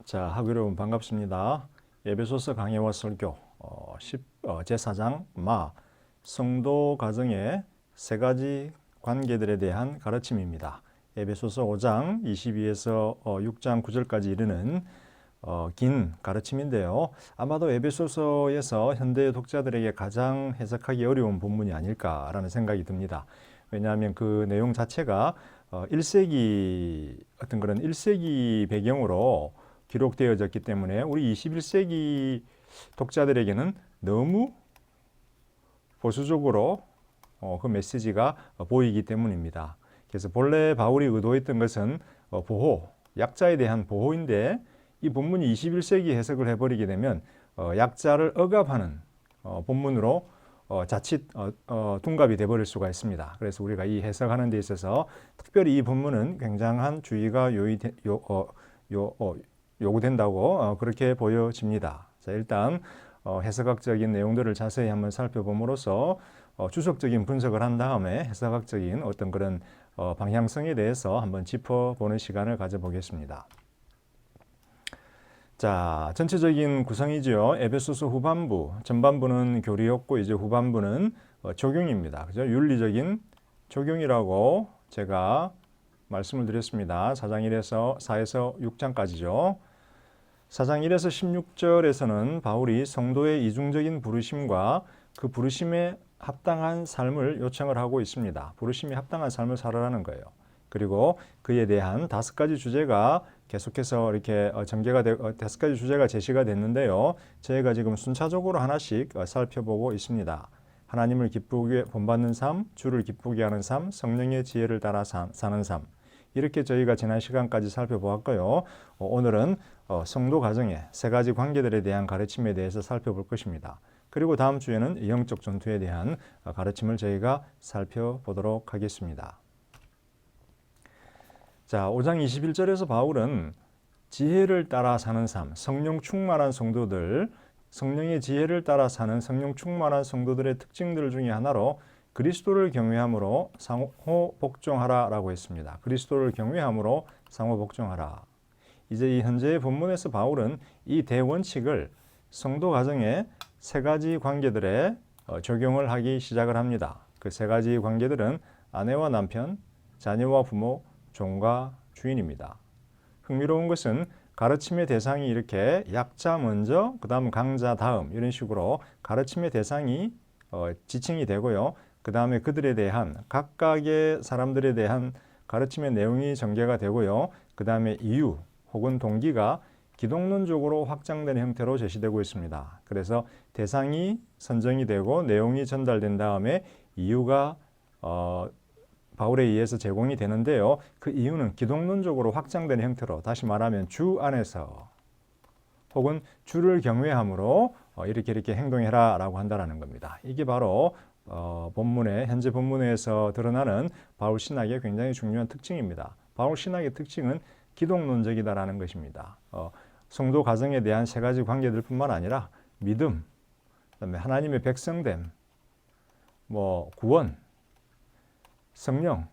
자, 학우 여러분 반갑습니다. 에베소서 강해와 설교 제4장 성도 가정의 세 가지 관계들에 대한 가르침입니다. 에베소서 5장 22에서 6장 9절까지 이르는 긴 가르침인데요. 아마도 에베소서에서 현대 독자들에게 가장 해석하기 어려운 본문이 아닐까라는 생각이 듭니다. 왜냐하면 그 내용 자체가 1세기 어떤 그런 1세기 배경으로 기록되어졌기 때문에 우리 21세기 독자들에게는 너무 보수적으로 그 메시지가 보이기 때문입니다. 그래서 본래 바울이 의도했던 것은 보호, 약자에 대한 보호인데 이 본문이 21세기 해석을 해버리게 되면 약자를 억압하는 본문으로 자칫 둔갑이 되어버릴 수가 있습니다. 그래서 우리가 이 해석하는 데 있어서 특별히 이 본문은 굉장한 주의가 요구된다고 그렇게 보여집니다. 자, 일단 해석학적인 내용들을 자세히 한번 살펴봄으로써 주석적인 분석을 한 다음에 해석학적인 어떤 그런 방향성에 대해서 한번 짚어보는 시간을 가져보겠습니다. 자, 전체적인 구성이죠. 에베소서 후반부, 전반부는 교리였고 이제 후반부는 적용입니다. 그죠? 윤리적인 적용이라고 제가 말씀을 드렸습니다. 4장 1에서 4에서 6장까지죠. 4장 1에서 16절에서는 바울이 성도의 이중적인 부르심과 그 부르심에 합당한 삶을 요청을 하고 있습니다. 부르심에 합당한 삶을 살아라는 거예요. 그리고 그에 대한 5가지 주제가 계속해서 이렇게 전개가 되고 5가지 주제가 제시가 됐는데요. 저희가 지금 순차적으로 하나씩 살펴보고 있습니다. 하나님을 기쁘게 본받는 삶, 주를 기쁘게 하는 삶, 성령의 지혜를 따라 사는 삶. 이렇게 저희가 지난 시간까지 살펴보았고요. 오늘은 성도 가정의 세 가지 관계들에 대한 가르침에 대해서 살펴볼 것입니다. 그리고 다음 주에는 영적 전투에 대한 가르침을 저희가 살펴보도록 하겠습니다. 자, 5장 21절에서 바울은 지혜를 따라 사는 삶, 성령 충만한 성도들, 성령의 지혜를 따라 사는 성령 충만한 성도들의 특징들 중에 하나로 그리스도를 경외함으로 상호 복종하라라고 했습니다. 그리스도를 경외함으로 상호 복종하라. 이제 이 현재의 본문에서 바울은 이 대원칙을 성도 가정의 세 가지 관계들에 적용을 하기 시작을 합니다. 그 세 가지 관계들은 아내와 남편, 자녀와 부모, 종과 주인입니다. 흥미로운 것은 가르침의 대상이 이렇게 약자 먼저, 그 다음 강자 다음 이런 식으로 가르침의 대상이 지칭이 되고요. 그 다음에 그들에 대한 각각의 사람들에 대한 가르침의 내용이 전개가 되고요. 그 다음에 이유 혹은 동기가 기독론적으로 확장된 형태로 제시되고 있습니다. 그래서 대상이 선정이 되고 내용이 전달된 다음에 이유가 바울에 의해서 제공이 되는데요. 그 이유는 기독론적으로 확장된 형태로, 다시 말하면 주 안에서 혹은 주를 경외함으로 이렇게 행동해라 라고 한다는 겁니다. 이게 바로 현재 본문에서 드러나는 바울 신학의 굉장히 중요한 특징입니다. 바울 신학의 특징은 기독론적이다라는 것입니다. 성도 가정에 대한 세 가지 관계들 뿐만 아니라 믿음, 그다음에 하나님의 백성됨, 구원, 성령,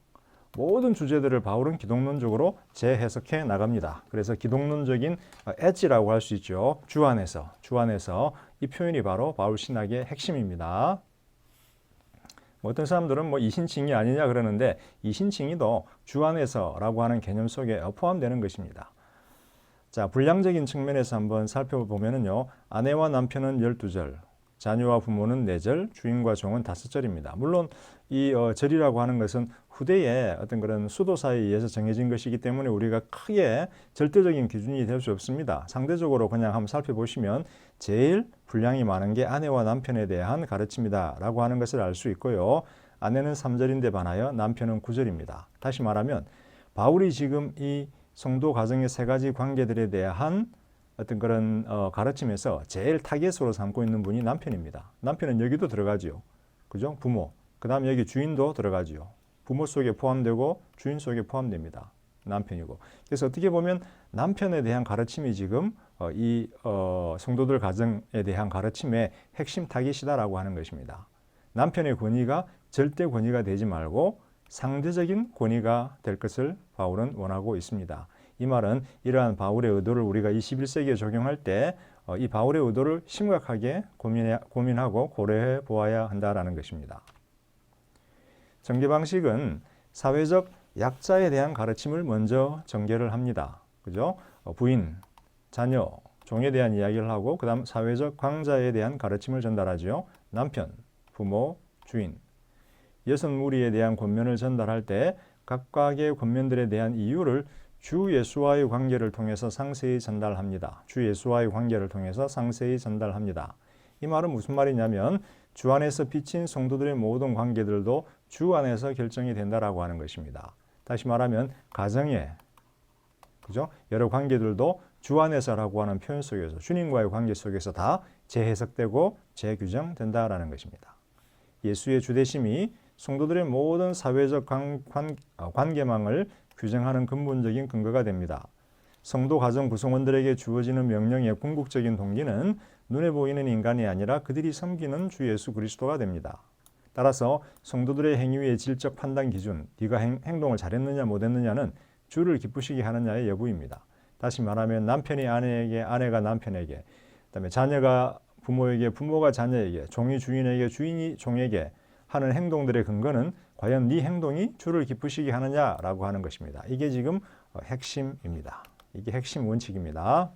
모든 주제들을 바울은 기독론적으로 재해석해 나갑니다. 그래서 기독론적인 엣지라고 할 수 있죠. 주 안에서 이 표현이 바로 바울 신학의 핵심입니다. 어떤 사람들은 이신칭의 아니냐 그러는데 이신칭의도 주 안에서라고 하는 개념 속에 포함되는 것입니다. 자, 분량적인 측면에서 한번 살펴보면요. 아내와 남편은 12절, 자녀와 부모는 4절, 주인과 종은 5절입니다. 물론 이 절이라고 하는 것은 후대의 어떤 그런 수도사에 의해서 정해진 것이기 때문에 우리가 크게 절대적인 기준이 될 수 없습니다. 상대적으로 그냥 한번 살펴보시면 제일 분량이 많은 게 아내와 남편에 대한 가르침이다라고 하는 것을 알 수 있고요. 아내는 3절인데 반하여 남편은 9절입니다. 다시 말하면 바울이 지금 이 성도 가정의 세 가지 관계들에 대한 어떤 그런 가르침에서 제일 타겟으로 삼고 있는 분이 남편입니다. 남편은 여기도 들어가지요. 그죠? 부모. 그 다음에 여기 주인도 들어가지요. 부모 속에 포함되고 주인 속에 포함됩니다. 남편이고. 그래서 어떻게 보면 남편에 대한 가르침이 지금 이 성도들 가정에 대한 가르침의 핵심 타깃이다라고 하는 것입니다. 남편의 권위가 절대 권위가 되지 말고 상대적인 권위가 될 것을 바울은 원하고 있습니다. 이 말은 이러한 바울의 의도를 우리가 21세기에 적용할 때 이 바울의 의도를 심각하게 고민하고 고려해 보아야 한다라는 것입니다. 전개 방식은 사회적 약자에 대한 가르침을 먼저 전개를 합니다. 그죠? 부인, 자녀, 종에 대한 이야기를 하고 그 다음 사회적 강자에 대한 가르침을 전달하죠. 남편, 부모, 주인. 여섯 무리에 대한 권면을 전달할 때 각각의 권면들에 대한 이유를 주 예수와의 관계를 통해서 상세히 전달합니다. 주 예수와의 관계를 통해서 상세히 전달합니다. 이 말은 무슨 말이냐면 주 안에서 비친 성도들의 모든 관계들도 주 안에서 결정이 된다라고 하는 것입니다. 다시 말하면 가정의 그죠? 여러 관계들도 주 안에서라고 하는 표현 속에서 주님과의 관계 속에서 다 재해석되고 재규정된다라는 것입니다. 예수의 주되심이 성도들의 모든 사회적 관계망을 규정하는 근본적인 근거가 됩니다. 성도 가정 구성원들에게 주어지는 명령의 궁극적인 동기는 눈에 보이는 인간이 아니라 그들이 섬기는 주 예수 그리스도가 됩니다. 따라서 성도들의 행위의 질적 판단 기준, 네가 행동을 잘했느냐 못했느냐는 주를 기쁘시게 하느냐의 여부입니다. 다시 말하면 남편이 아내에게, 아내가 남편에게, 그다음에 자녀가 부모에게, 부모가 자녀에게, 종이 주인에게, 주인이 종에게 하는 행동들의 근거는 과연 네 행동이 주를 기쁘시게 하느냐라고 하는 것입니다. 이게 지금 핵심입니다. 이게 핵심 원칙입니다.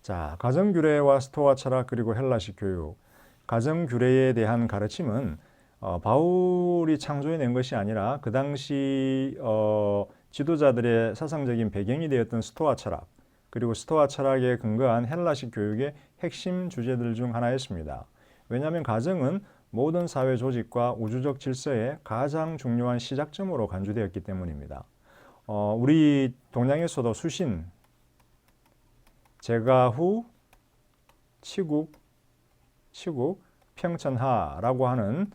자, 가정규례와 스토아 철학 그리고 헬라식 교육. 가정규례에 대한 가르침은 바울이 창조해낸 것이 아니라 그 당시 지도자들의 사상적인 배경이 되었던 스토아 철학 그리고 스토아 철학에 근거한 헬라식 교육의 핵심 주제들 중 하나였습니다. 왜냐하면 가정은 모든 사회 조직과 우주적 질서의 가장 중요한 시작점으로 간주되었기 때문입니다. 우리 동양에서도 수신, 제가후, 치국, 평천하라고 하는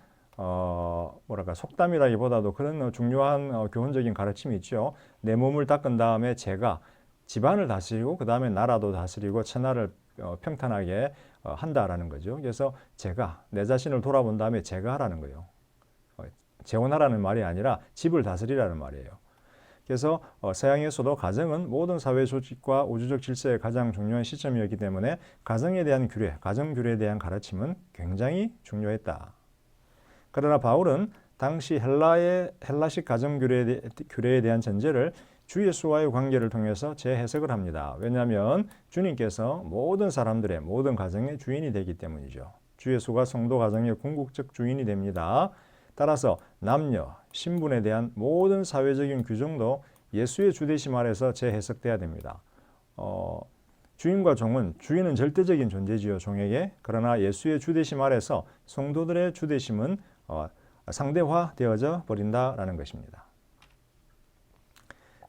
속담이라기보다도 그런 중요한 교훈적인 가르침이 있죠. 내 몸을 닦은 다음에 제가 집안을 다스리고 그 다음에 나라도 다스리고 천하를 평탄하게 한다라는 거죠. 그래서 제가 내 자신을 돌아본 다음에 제가 하라는 거예요. 재혼하라는 말이 아니라 집을 다스리라는 말이에요. 그래서 서양에서도 가정은 모든 사회 조직과 우주적 질서의 가장 중요한 시점이었기 때문에 가정에 대한 규례, 가정 규례에 대한 가르침은 굉장히 중요했다. 그러나 바울은 당시 헬라식 가정 규례에 대한 전제를 주 예수와의 관계를 통해서 재해석을 합니다. 왜냐하면 주님께서 모든 사람들의 모든 가정의 주인이 되기 때문이죠. 주 예수가 성도 가정의 궁극적 주인이 됩니다. 따라서 남녀, 신분에 대한 모든 사회적인 규정도 예수의 주되심 아래서 재해석돼야 됩니다. 주인과 종은 주인은 절대적인 존재지요, 종에게. 그러나 예수의 주되심 아래서 성도들의 주되심은 상대화되어져 버린다라는 것입니다.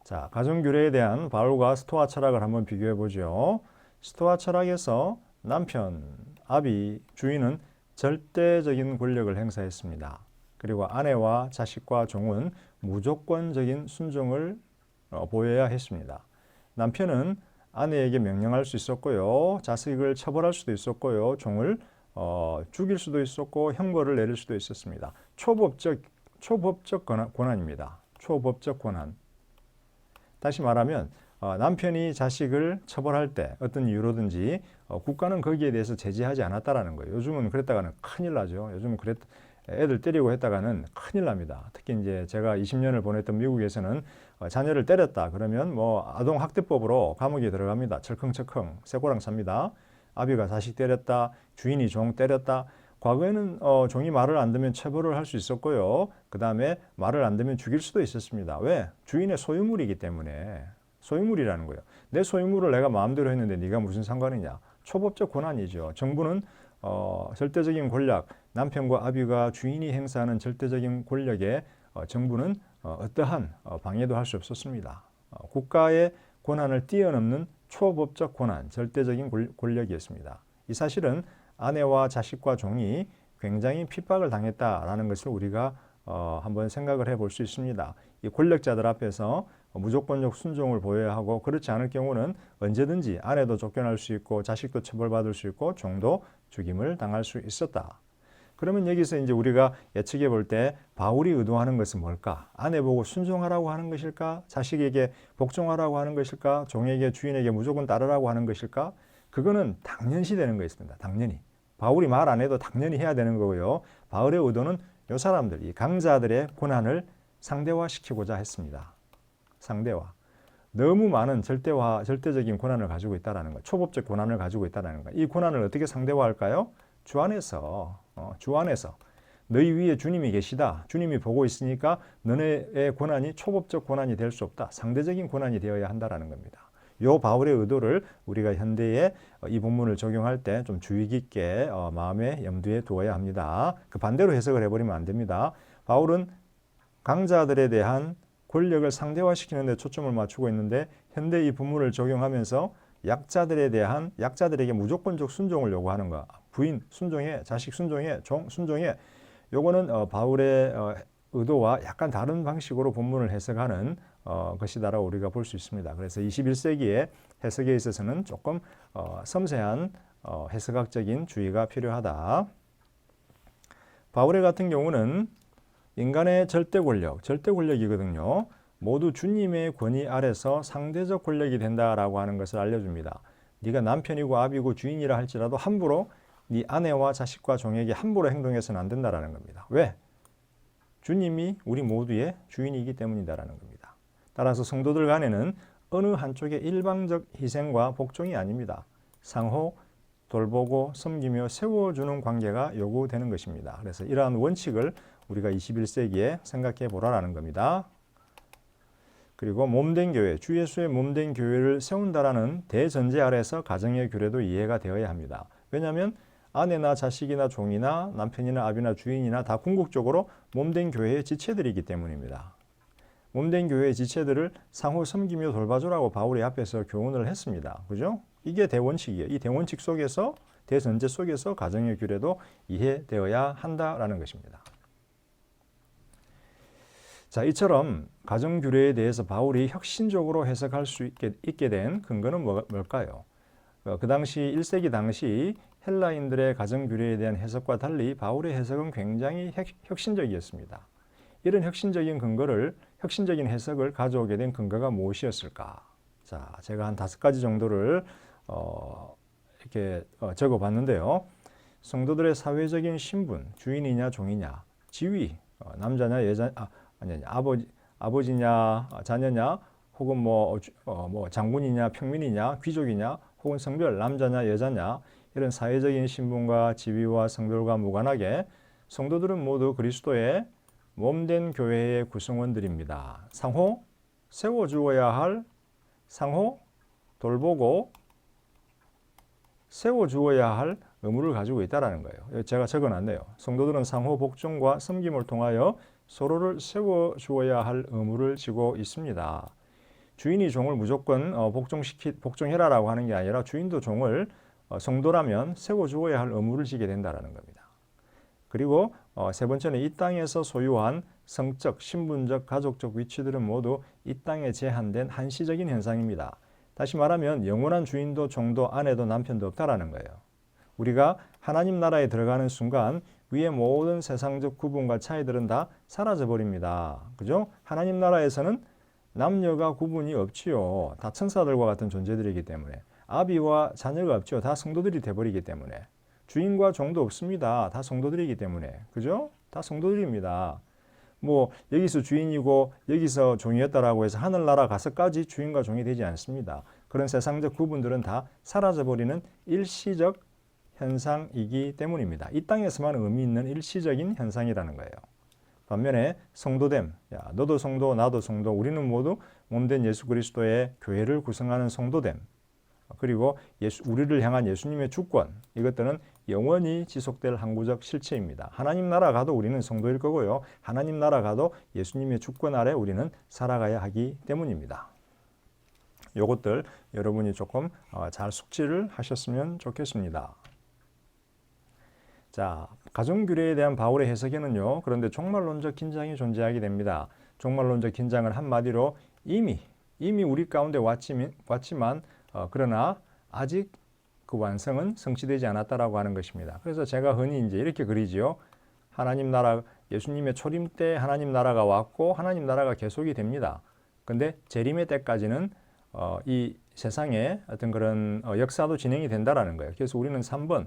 자, 가정규례에 대한 바울과 스토아 철학을 한번 비교해 보죠. 스토아 철학에서 남편, 아비, 주인은 절대적인 권력을 행사했습니다. 그리고 아내와 자식과 종은 무조건적인 순종을 보여야 했습니다. 남편은 아내에게 명령할 수 있었고요. 자식을 처벌할 수도 있었고요. 종을 죽일 수도 있었고 형벌을 내릴 수도 있었습니다. 초법적 권한입니다. 초법적 권한. 다시 말하면 남편이 자식을 처벌할 때 어떤 이유로든지 국가는 거기에 대해서 제재하지 않았다라는 거예요. 요즘은 그랬다가는 큰일 나죠. 요즘은 애들 때리고 했다가는 큰일 납니다. 특히 이제 제가 20년을 보냈던 미국에서는 자녀를 때렸다 그러면 아동학대법으로 감옥에 들어갑니다. 철컹철컹 쇠고랑 찹니다. 아비가 자식 때렸다, 주인이 종 때렸다. 과거에는 종이 말을 안 듣면 처벌을 할 수 있었고요. 그 다음에 말을 안 듣면 죽일 수도 있었습니다. 왜? 주인의 소유물이기 때문에. 소유물이라는 거예요. 내 소유물을 내가 마음대로 했는데 네가 무슨 상관이냐. 초법적 권한이죠. 정부는 절대적인 권력, 남편과 아비가 주인이 행사하는 절대적인 권력에 정부는 어떠한 방해도 할 수 없었습니다. 국가의 권한을 뛰어넘는 초법적 권한, 절대적인 권력이었습니다. 이 사실은 아내와 자식과 종이 굉장히 핍박을 당했다라는 것을 우리가 한번 생각을 해볼 수 있습니다. 이 권력자들 앞에서 무조건적 순종을 보여야 하고 그렇지 않을 경우는 언제든지 아내도 쫓겨날 수 있고 자식도 처벌받을 수 있고 종도 죽임을 당할 수 있었다. 그러면 여기서 이제 우리가 예측해 볼 때 바울이 의도하는 것은 뭘까? 아내 보고 순종하라고 하는 것일까? 자식에게 복종하라고 하는 것일까? 종에게 주인에게 무조건 따르라고 하는 것일까? 그거는 당연시 되는 거였습니다. 당연히. 바울이 말 안 해도 당연히 해야 되는 거고요. 바울의 의도는 이 사람들, 이 강자들의 고난을 상대화시키고자 했습니다. 상대화. 너무 많은 절대적인 고난을 가지고 있다는 것, 초법적 고난을 가지고 있다는 것. 이 고난을 어떻게 상대화할까요? 주 안에서 너희 위에 주님이 계시다. 주님이 보고 있으니까 너네의 고난이 초법적 고난이 될 수 없다. 상대적인 고난이 되어야 한다라는 겁니다. 요 바울의 의도를 우리가 현대에 이 본문을 적용할 때 좀 주의 깊게 마음에 염두에 두어야 합니다. 그 반대로 해석을 해버리면 안 됩니다. 바울은 강자들에 대한 권력을 상대화시키는 데 초점을 맞추고 있는데 현대 이 본문을 적용하면서 약자들에게 무조건적 순종을 요구하는 거. 부인 순종해, 자식 순종해, 종 순종해. 요거는 바울의 의도와 약간 다른 방식으로 본문을 해석하는 것이다라고 우리가 볼 수 있습니다. 그래서 21세기의 해석에 있어서는 조금 섬세한 해석학적인 주의가 필요하다. 바울의 같은 경우는 인간의 절대 권력이거든요. 모두 주님의 권위 아래서 상대적 권력이 된다라고 하는 것을 알려줍니다. 네가 남편이고 아비고 주인이라 할지라도 함부로 네 아내와 자식과 종에게 함부로 행동해서는 안 된다라는 겁니다. 왜? 주님이 우리 모두의 주인이기 때문이다라는 겁니다. 따라서 성도들 간에는 어느 한쪽의 일방적 희생과 복종이 아닙니다. 상호 돌보고 섬기며 세워주는 관계가 요구되는 것입니다. 그래서 이러한 원칙을 우리가 21세기에 생각해 보라라는 겁니다. 그리고 몸된 교회, 주 예수의 몸된 교회를 세운다라는 대전제 아래서 가정의 규례도 이해가 되어야 합니다. 왜냐하면 아내나 자식이나 종이나 남편이나 아비나 주인이나 다 궁극적으로 몸된 교회의 지체들이기 때문입니다. 몸된 교회의 지체들을 상호 섬기며 돌봐주라고 바울이 앞에서 교훈을 했습니다. 그죠? 이게 대원칙이에요. 이 대원칙 속에서, 대전제 속에서 가정의 규례도 이해되어야 한다라는 것입니다. 자, 이처럼 가정 규례에 대해서 바울이 혁신적으로 해석할 수 있게 된 근거는 뭘까요? 그 당시 1세기 당시 헬라인들의 가정 규례에 대한 해석과 달리 바울의 해석은 굉장히 혁신적이었습니다. 이런 혁신적인 해석을 가져오게 된 근거가 무엇이었을까? 자, 제가 한 5가지 정도를 이렇게 적어봤는데요. 성도들의 사회적인 신분, 주인이냐 종이냐, 지위, 남자냐 여자, 아버지냐 자녀냐, 혹은 뭐 장군이냐 평민이냐 귀족이냐, 혹은 성별 남자냐 여자냐, 이런 사회적인 신분과 지위와 성별과 무관하게 성도들은 모두 그리스도의 몸된 교회의 구성원들입니다. 상호 세워주어야 할, 상호 돌보고 세워주어야 할 의무를 가지고 있다는 거예요. 제가 적어놨네요. 성도들은 상호 복종과 섬김을 통하여 서로를 세워주어야 할 의무를 지고 있습니다. 주인이 종을 무조건 복종해라라고 하는 게 아니라 주인도 종을 성도라면 세워주어야 할 의무를 지게 된다는 겁니다. 그리고 세 번째는 이 땅에서 소유한 성적, 신분적, 가족적 위치들은 모두 이 땅에 제한된 한시적인 현상입니다. 다시 말하면 영원한 주인도 종도 아내도 남편도 없다라는 거예요. 우리가 하나님 나라에 들어가는 순간 위의 모든 세상적 구분과 차이들은 다 사라져 버립니다. 그죠? 하나님 나라에서는 남녀가 구분이 없지요. 다 천사들과 같은 존재들이기 때문에. 아비와 자녀가 없지요. 다 성도들이 돼버리기 때문에. 주인과 종도 없습니다. 다 성도들이기 때문에. 그죠? 다 성도들입니다. 뭐 여기서 주인이고 여기서 종이었다라고 해서 하늘나라 가서까지 주인과 종이 되지 않습니다. 그런 세상적 구분들은 다 사라져버리는 일시적 현상이기 때문입니다. 이 땅에서만 의미 있는 일시적인 현상이라는 거예요. 반면에 성도됨, 야, 너도 성도, 나도 성도, 우리는 모두 몸된 예수 그리스도의 교회를 구성하는 성도됨, 그리고 우리를 향한 예수님의 주권, 이것들은 영원히 지속될 항구적 실체입니다. 하나님 나라 가도 우리는 성도일 거고요. 하나님 나라 가도 예수님의 주권 아래 우리는 살아가야 하기 때문입니다. 이것들 여러분이 조금 잘 숙지를 하셨으면 좋겠습니다. 자, 가정규례에 대한 바울의 해석에는요, 그런데 종말론적 긴장이 존재하게 됩니다. 종말론적 긴장을 한마디로 이미 우리 가운데 왔지만 그러나 아직 그 완성은 성취되지 않았다라고 하는 것입니다. 그래서 제가 흔히 이제 이렇게 그리지요. 하나님 나라, 예수님의 초림 때 하나님 나라가 왔고 하나님 나라가 계속이 됩니다. 근데 재림의 때까지는 이 세상에 어떤 그런 역사도 진행이 된다라는 거예요. 그래서 우리는 3번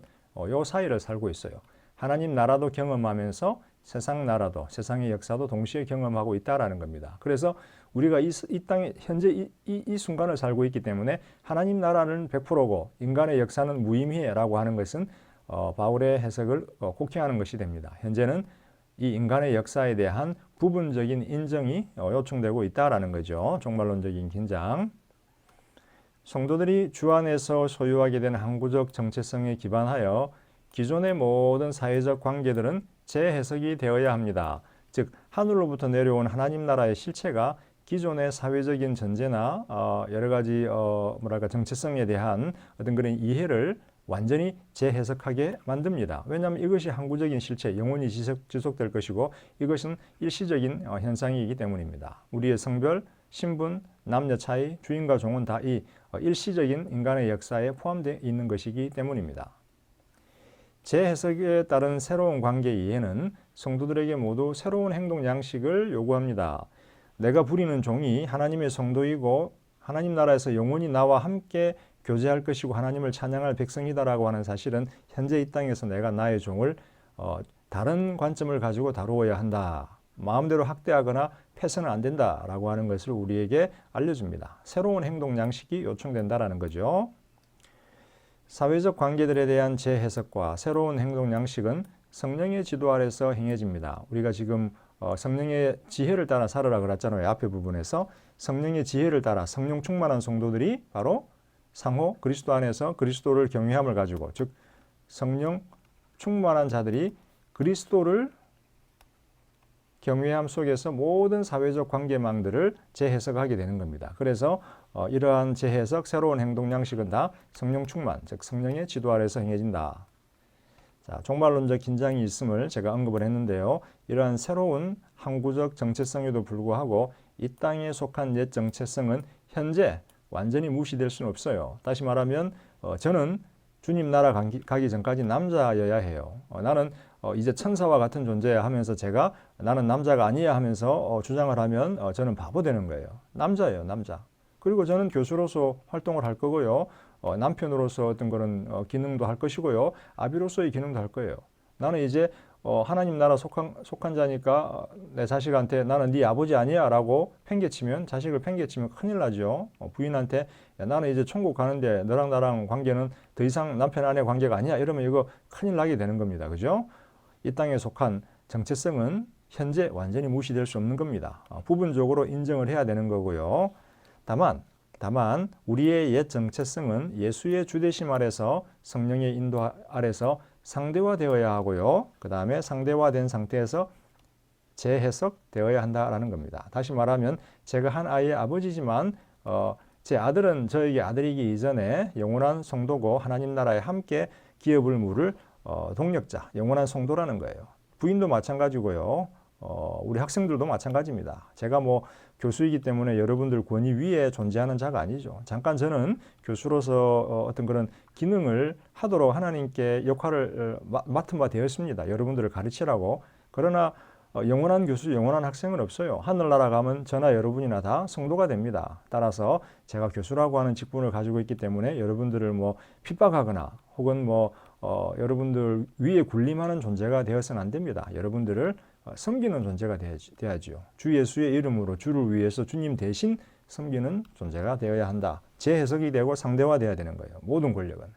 요 사이를 살고 있어요. 하나님 나라도 경험하면서 세상 나라도, 세상의 역사도 동시에 경험하고 있다라는 겁니다. 그래서 우리가 이 땅에 현재 이 순간을 살고 있기 때문에 하나님 나라는 100%고 인간의 역사는 무의미해라고 하는 것은 바울의 해석을 곡해하는 것이 됩니다. 현재는 이 인간의 역사에 대한 부분적인 인정이 요청되고 있다라는 거죠. 종말론적인 긴장. 성도들이 주 안에서 소유하게 된 항구적 정체성에 기반하여 기존의 모든 사회적 관계들은 재해석이 되어야 합니다. 즉 하늘로부터 내려온 하나님 나라의 실체가 기존의 사회적인 전제나 여러 가지 정체성에 대한 어떤 그런 이해를 완전히 재해석하게 만듭니다. 왜냐하면 이것이 항구적인 실체, 영원히 지속될 것이고 이것은 일시적인 현상이기 때문입니다. 우리의 성별, 신분, 남녀 차이, 주인과 종은 다 이 일시적인 인간의 역사에 포함되어 있는 것이기 때문입니다. 재해석에 따른 새로운 관계 이해는 성도들에게 모두 새로운 행동 양식을 요구합니다. 내가 부리는 종이 하나님의 성도이고 하나님 나라에서 영원히 나와 함께 교제할 것이고 하나님을 찬양할 백성이다라고 하는 사실은 현재 이 땅에서 내가 나의 종을 다른 관점을 가지고 다루어야 한다. 마음대로 학대하거나 패서는 안 된다라고 하는 것을 우리에게 알려줍니다. 새로운 행동 양식이 요청된다라는 거죠. 사회적 관계들에 대한 재해석과 새로운 행동 양식은 성령의 지도 아래서 행해집니다. 우리가 지금 성령의 지혜를 따라 살아라 그랬잖아요. 앞에 부분에서 성령의 지혜를 따라 성령 충만한 성도들이 바로 상호 그리스도 안에서 그리스도를 경외함을 가지고, 즉 성령 충만한 자들이 그리스도를 경외함 속에서 모든 사회적 관계망들을 재해석하게 되는 겁니다. 그래서 이러한 재해석, 새로운 행동 양식은 다 성령 충만, 즉 성령의 지도 아래서 행해진다. 자, 종말론적 긴장이 있음을 제가 언급을 했는데요. 이러한 새로운 항구적 정체성에도 불구하고 이 땅에 속한 옛 정체성은 현재 완전히 무시될 수는 없어요. 다시 말하면 저는 주님 나라 가기 전까지 남자여야 해요. 나는 이제 천사와 같은 존재야 하면서 제가 나는 남자가 아니야 하면서 주장을 하면 저는 바보 되는 거예요. 남자예요, 남자. 그리고 저는 교수로서 활동을 할 거고요. 남편으로서 어떤 그런 기능도 할 것이고요. 아비로서의 기능도 할 거예요. 나는 이제 하나님 나라 속한 자니까 내 자식한테 나는 네 아버지 아니야 라고 팽개치면, 자식을 팽개치면 큰일 나죠. 부인한테 야, 나는 이제 천국 가는데 너랑 나랑 관계는 더 이상 남편 아내 관계가 아니야 이러면 이거 큰일 나게 되는 겁니다. 그죠? 이 땅에 속한 정체성은 현재 완전히 무시될 수 없는 겁니다. 부분적으로 인정을 해야 되는 거고요. 다만 우리의 옛 정체성은 예수의 주되심 아래서 성령의 인도 아래서 상대화되어야 하고요. 그 다음에 상대화된 상태에서 재해석되어야 한다라는 겁니다. 다시 말하면 제가 한 아이의 아버지지만 제 아들은 저에게 아들이기 이전에 영원한 성도고 하나님 나라에 함께 기업을 물을 동력자, 영원한 성도라는 거예요. 부인도 마찬가지고요. 우리 학생들도 마찬가지입니다. 제가 뭐 교수이기 때문에 여러분들 권위 위에 존재하는 자가 아니죠. 잠깐 저는 교수로서 어떤 그런 기능을 하도록 하나님께 역할을 맡은 바 되었습니다. 여러분들을 가르치라고. 그러나 영원한 교수, 영원한 학생은 없어요. 하늘나라 가면 저나 여러분이나 다 성도가 됩니다. 따라서 제가 교수라고 하는 직분을 가지고 있기 때문에 여러분들을 뭐 핍박하거나 혹은 여러분들 위에 군림하는 존재가 되어서는 안 됩니다. 여러분들을 섬기는 존재가 돼야지요. 주 예수의 이름으로 주를 위해서 주님 대신 섬기는 존재가 되어야 한다. 재해석이 되고 상대화되어야 되는 거예요. 모든 권력은.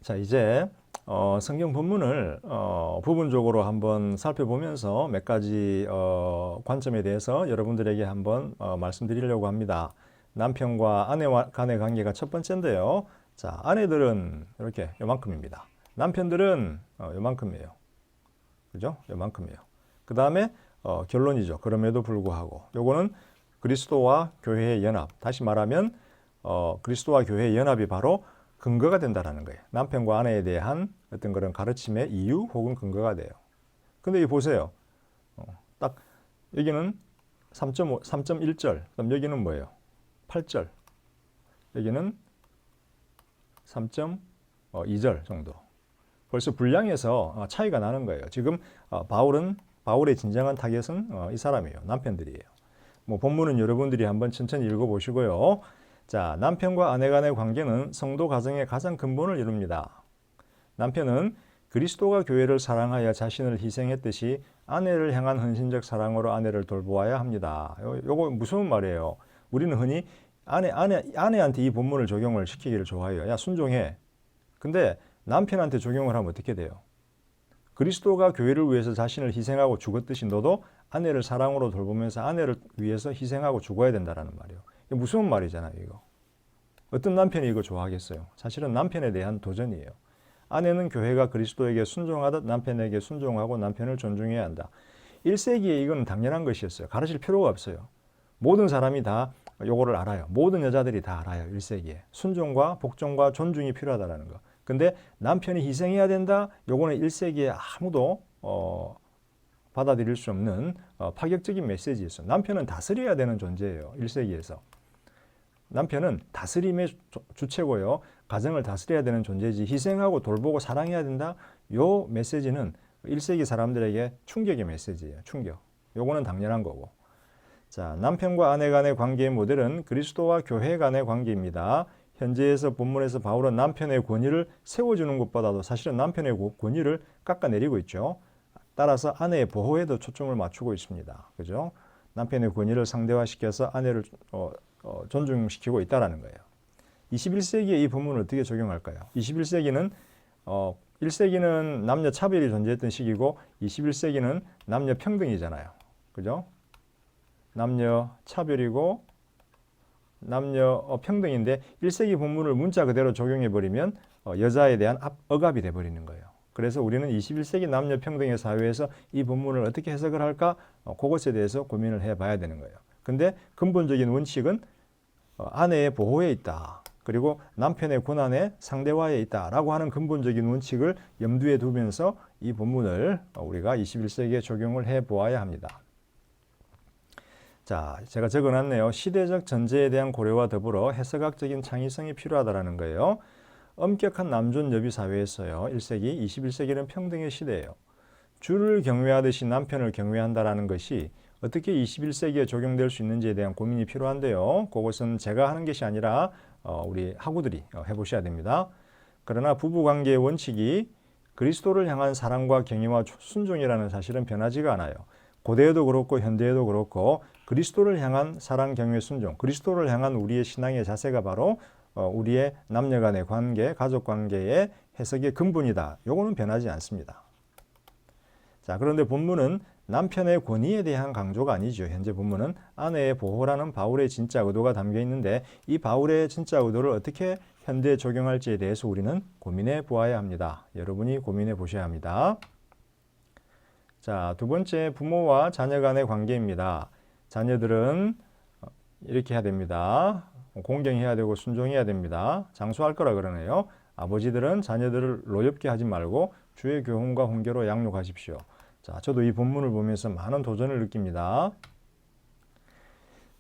자, 이제 성경 본문을 부분적으로 한번 살펴보면서 몇 가지 관점에 대해서 여러분들에게 한번 말씀드리려고 합니다. 남편과 아내 간의 관계가 첫 번째인데요. 자, 아내들은 이렇게 요만큼입니다. 남편들은 요만큼이에요. 그죠? 요만큼이에요. 그 다음에 결론이죠. 그럼에도 불구하고 요거는 그리스도와 교회의 연합. 다시 말하면 그리스도와 교회의 연합이 바로 근거가 된다는 거예요. 남편과 아내에 대한 어떤 그런 가르침의 이유 혹은 근거가 돼요. 근데 이 보세요. 딱 여기는 3.1절. 그럼 여기는 뭐예요? 8절. 여기는 3.2절 정도. 벌써 분량에서 차이가 나는 거예요. 지금 바울의 진정한 타겟은 이 사람이에요. 남편들이에요. 뭐 본문은 여러분들이 한번 천천히 읽어보시고요. 자, 남편과 아내 간의 관계는 성도 가정의 가장 근본을 이룹니다. 남편은 그리스도가 교회를 사랑하여 자신을 희생했듯이 아내를 향한 헌신적 사랑으로 아내를 돌보아야 합니다. 요거 무서운 말이에요. 우리는 흔히 아내한테 이 본문을 적용을 시키기를 좋아해요. 야, 순종해. 근데 남편한테 적용을 하면 어떻게 돼요? 그리스도가 교회를 위해서 자신을 희생하고 죽었듯이 너도 아내를 사랑으로 돌보면서 아내를 위해서 희생하고 죽어야 된다라는 말이에요. 이게 무서운 말이잖아요, 이거. 어떤 남편이 이거 좋아하겠어요? 사실은 남편에 대한 도전이에요. 아내는 교회가 그리스도에게 순종하듯 남편에게 순종하고 남편을 존중해야 한다. 1세기에 이건 당연한 것이었어요. 가르칠 필요가 없어요. 모든 사람이 다 요거를 알아요. 모든 여자들이 다 알아요. 1세기에. 순종과 복종과 존중이 필요하다는 거. 근데 남편이 희생해야 된다? 요거는 1세기에 아무도 받아들일 수 없는 파격적인 메시지였어요. 남편은 다스려야 되는 존재예요. 1세기에서. 남편은 다스림의 주체고요. 가정을 다스려야 되는 존재지 희생하고 돌보고 사랑해야 된다? 요 메시지는 1세기 사람들에게 충격의 메시지예요. 충격. 요거는 당연한 거고. 자, 남편과 아내 간의 관계의 모델은 그리스도와 교회 간의 관계입니다. 현재에서 본문에서 바울은 남편의 권위를 세워주는 것보다도 사실은 남편의 권위를 깎아내리고 있죠. 따라서 아내의 보호에도 초점을 맞추고 있습니다. 그죠? 남편의 권위를 상대화시켜서 아내를 존중시키고 있다는 거예요. 21세기에 이 본문을 어떻게 적용할까요? 21세기는 1세기는 남녀 차별이 존재했던 시기고 21세기는 남녀 평등이잖아요. 그죠? 남녀 차별이고 남녀 평등인데 1세기 본문을 문자 그대로 적용해버리면 여자에 대한 억압이 돼버리는 거예요. 그래서 우리는 21세기 남녀 평등의 사회에서 이 본문을 어떻게 해석을 할까? 그것에 대해서 고민을 해봐야 되는 거예요. 근데 근본적인 원칙은 아내의 보호에 있다. 그리고 남편의 고난의 상대화에 있다라고 하는 근본적인 원칙을 염두에 두면서 이 본문을 우리가 21세기에 적용을 해보아야 합니다. 자, 제가 적어놨네요. 시대적 전제에 대한 고려와 더불어 해석학적인 창의성이 필요하다는 거예요. 엄격한 남존 여비 사회에서요. 1세기, 21세기는 평등의 시대예요. 주를 경외하듯이 남편을 경외한다는 것이 어떻게 21세기에 적용될 수 있는지에 대한 고민이 필요한데요. 그것은 제가 하는 것이 아니라 우리 학우들이 해보셔야 됩니다. 그러나 부부관계의 원칙이 그리스도를 향한 사랑과 경외와 순종이라는 사실은 변하지가 않아요. 고대에도 그렇고 현대에도 그렇고 그리스도를 향한 사랑, 경외, 순종, 그리스도를 향한 우리의 신앙의 자세가 바로 우리의 남녀 간의 관계, 가족 관계의 해석의 근본이다. 요거는 변하지 않습니다. 자, 그런데 본문은 남편의 권위에 대한 강조가 아니죠. 현재 본문은 아내의 보호라는 바울의 진짜 의도가 담겨 있는데 이 바울의 진짜 의도를 어떻게 현대에 적용할지에 대해서 우리는 고민해 보아야 합니다. 여러분이 고민해 보셔야 합니다. 자, 두 번째 부모와 자녀 간의 관계입니다. 자녀들은 이렇게 해야 됩니다. 공경해야 되고 순종해야 됩니다. 장수할 거라 그러네요. 아버지들은 자녀들을 노엽게 하지 말고 주의 교훈과 훈계로 양육하십시오. 자, 저도 이 본문을 보면서 많은 도전을 느낍니다.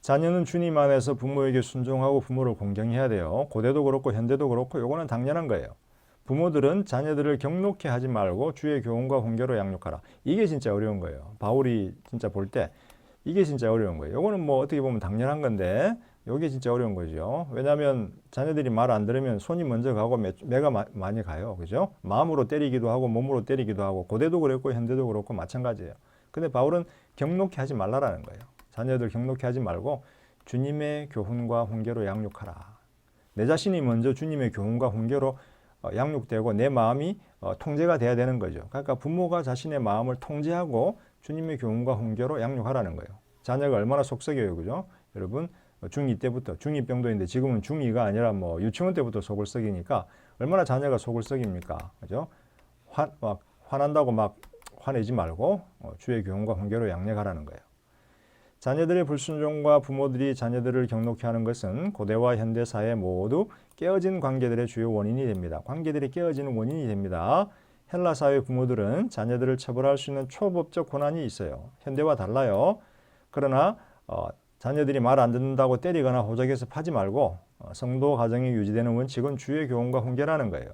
자녀는 주님 안에서 부모에게 순종하고 부모를 공경해야 돼요. 고대도 그렇고 현대도 그렇고 이거는 당연한 거예요. 부모들은 자녀들을 경록케 하지 말고 주의 교훈과 훈계로 양육하라. 이게 진짜 어려운 거예요. 바울이 진짜 볼 때 이게 진짜 어려운 거예요. 이거는 뭐 어떻게 보면 당연한 건데 이게 진짜 어려운 거죠. 왜냐하면 자녀들이 말 안 들으면 손이 먼저 가고 매가 많이 가요. 그죠? 마음으로 때리기도 하고 몸으로 때리기도 하고 고대도 그랬고 현대도 그렇고 마찬가지예요. 근데 바울은 경록케 하지 말라라는 거예요. 자녀들 경록케 하지 말고 주님의 교훈과 훈계로 양육하라. 내 자신이 먼저 주님의 교훈과 훈계로 양육되고 내 마음이 통제가 돼야 되는 거죠. 그러니까 부모가 자신의 마음을 통제하고 주님의 교훈과 훈계로 양육하라는 거예요. 자녀가 얼마나 속썩여요. 그죠? 여러분 중2 때부터 중2 병도인데 지금은 중2가 아니라 뭐 유치원 때부터 속을 썩이니까 얼마나 자녀가 속을 썩입니까? 그죠? 화난다고 막 화내지 말고 주의 교훈과 훈계로 양육하라는 거예요. 자녀들의 불순종과 부모들이 자녀들을 경록케 하는 것은 고대와 현대 사회 모두 깨어진 관계들의 주요 원인이 됩니다. 관계들이 깨어지는 원인이 됩니다. 헬라 사회 부모들은 자녀들을 처벌할 수 있는 초법적 권한이 있어요. 현대와 달라요. 그러나 자녀들이 말 안 듣는다고 때리거나 호적에서 파지 말고 성도 가정이 유지되는 원칙은 주의 교훈과 훈계라는 거예요.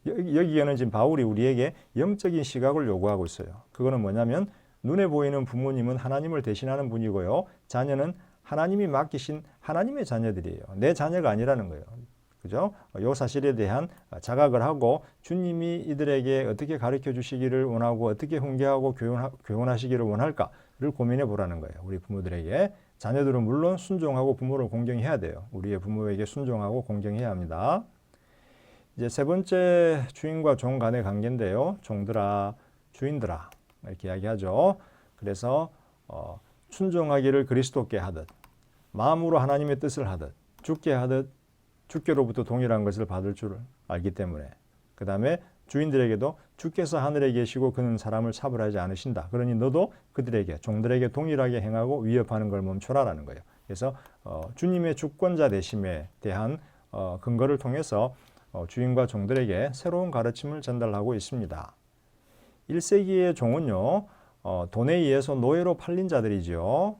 여기에는 지금 바울이 우리에게 영적인 시각을 요구하고 있어요. 그거는 뭐냐면 눈에 보이는 부모님은 하나님을 대신하는 분이고요. 자녀는 하나님이 맡기신 하나님의 자녀들이에요. 내 자녀가 아니라는 거예요. 그죠? 이 사실에 대한 자각을 하고 주님이 이들에게 어떻게 가르쳐 주시기를 원하고 어떻게 훈계하고 교훈하시기를 원할까를 고민해 보라는 거예요. 우리 부모들에게. 자녀들은 물론 순종하고 부모를 공경해야 돼요. 우리의 부모에게 순종하고 공경해야 합니다. 이제 세 번째 주인과 종 간의 관계인데요. 종들아, 주인들아 이렇게 이야기하죠. 그래서 순종하기를 그리스도께 하듯 마음으로 하나님의 뜻을 하듯 주께 하듯 주께로부터 동일한 것을 받을 줄 알기 때문에 그 다음에 주인들에게도 주께서 하늘에 계시고 그는 사람을 차별하지 않으신다. 그러니 너도 그들에게 종들에게 동일하게 행하고 위협하는 걸 멈춰라라는 거예요. 그래서 주님의 주권자 되심에 대한 근거를 통해서 주인과 종들에게 새로운 가르침을 전달하고 있습니다. 1세기의 종은요. 돈에 의해서 노예로 팔린 자들이죠.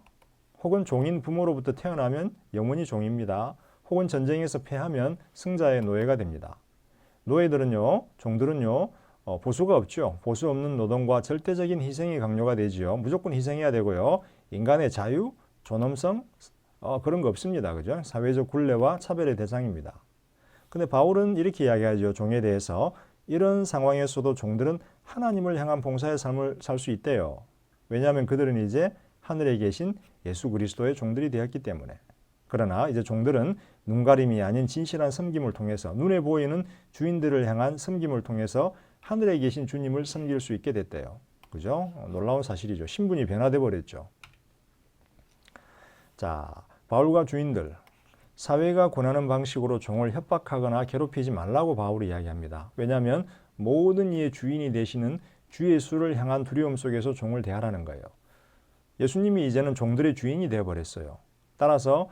혹은 종인 부모로부터 태어나면 영원히 종입니다. 혹은 전쟁에서 패하면 승자의 노예가 됩니다. 노예들은요, 종들은요, 보수가 없죠. 보수 없는 노동과 절대적인 희생이 강요가 되지요. 무조건 희생해야 되고요. 인간의 자유, 존엄성, 그런 거 없습니다. 그죠? 사회적 굴레와 차별의 대상입니다. 근데 바울은 이렇게 이야기하죠. 종에 대해서 이런 상황에서도 종들은 하나님을 향한 봉사의 삶을 살 수 있대요. 왜냐하면 그들은 이제 하늘에 계신 예수 그리스도의 종들이 되었기 때문에. 그러나 이제 종들은 눈가림이 아닌 진실한 섬김을 통해서 눈에 보이는 주인들을 향한 섬김을 통해서 하늘에 계신 주님을 섬길 수 있게 됐대요. 그죠? 놀라운 사실이죠. 신분이 변화돼 버렸죠. 자, 바울과 주인들. 사회가 권하는 방식으로 종을 협박하거나 괴롭히지 말라고 바울이 이야기합니다. 왜냐하면 모든 이의 주인이 되시는 주 예수를 향한 두려움 속에서 종을 대하라는 거예요. 예수님이 이제는 종들의 주인이 되어버렸어요. 따라서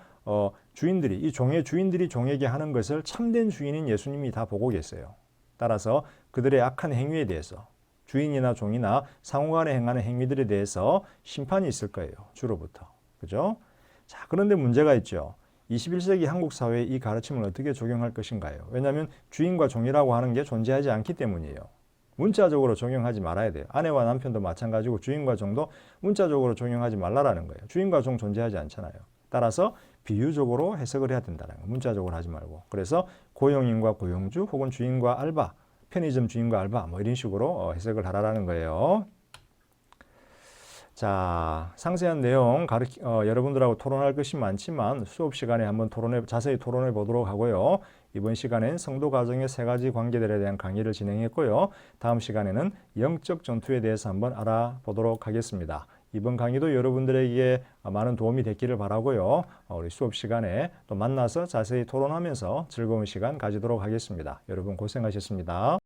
주인들이 이 종의 주인들이 종에게 하는 것을 참된 주인인 예수님이 다 보고 계세요. 따라서 그들의 악한 행위에 대해서 주인이나 종이나 상호간에 행하는 행위들에 대해서 심판이 있을 거예요. 주로부터. 그죠? 자, 그런데 문제가 있죠. 21세기 한국 사회에 이 가르침을 어떻게 적용할 것인가요? 왜냐하면 주인과 종이라고 하는 게 존재하지 않기 때문이에요. 문자적으로 적용하지 말아야 돼요. 아내와 남편도 마찬가지고 주인과 종도 문자적으로 적용하지 말라라는 거예요. 주인과 종 존재하지 않잖아요. 따라서 비유적으로 해석을 해야 된다는 거예요. 문자적으로 하지 말고. 그래서 고용인과 고용주 혹은 주인과 알바, 편의점 주인과 알바 뭐 이런 식으로 해석을 하라는 거예요. 자, 상세한 내용 여러분들하고 토론할 것이 많지만 수업 시간에 한번 자세히 토론해 보도록 하고요. 이번 시간엔 성도 가정의 세 가지 관계들에 대한 강의를 진행했고요. 다음 시간에는 영적 전투에 대해서 한번 알아보도록 하겠습니다. 이번 강의도 여러분들에게 많은 도움이 됐기를 바라고요. 우리 수업 시간에 또 만나서 자세히 토론하면서 즐거운 시간 가지도록 하겠습니다. 여러분 고생하셨습니다.